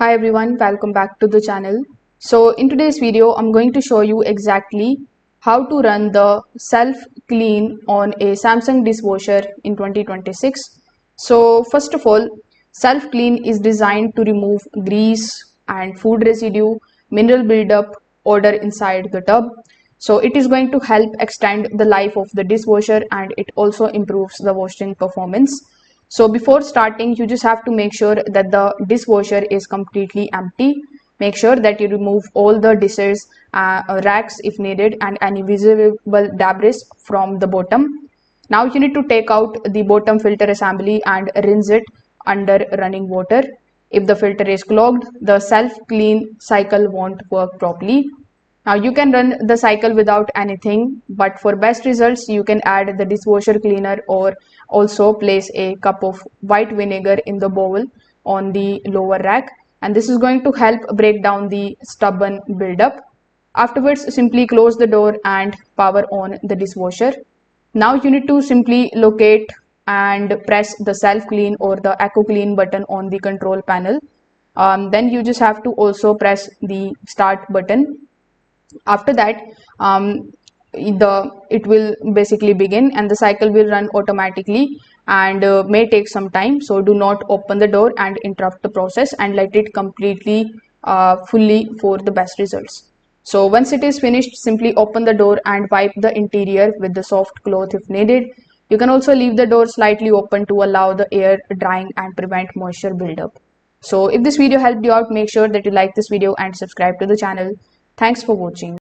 Hi everyone, welcome back to the channel. So in today's video, I'm going to show you exactly how to run the self clean on a Samsung dishwasher in 2026. So first of all, self clean is designed to remove grease and food residue, mineral buildup, odor inside the tub. So it is going to help extend the life of the dishwasher and it also improves the washing performance. So before starting, you just have to make sure that the dishwasher is completely empty. Make sure that you remove all the dishes, racks if needed, and any visible debris from the bottom. Now you need to take out the bottom filter assembly and rinse it under running water. If the filter is clogged, the self-clean cycle won't work properly. Now you can run the cycle without anything, but for best results, you can add the dishwasher cleaner or also place a cup of white vinegar in the bowl on the lower rack. And this is going to help break down the stubborn buildup. Afterwards, simply close the door and power on the dishwasher. Now you need to simply locate and press the self clean or the echo clean button on the control panel. Then you just have to also press the start button. After that, it will basically begin and the cycle will run automatically and may take some time. So do not open the door and interrupt the process and let it completely fully for the best results. So once it is finished, simply open the door and wipe the interior with the soft cloth if needed. You can also leave the door slightly open to allow the air drying and prevent moisture buildup. So if this video helped you out, make sure that you like this video and subscribe to the channel. Thanks for watching.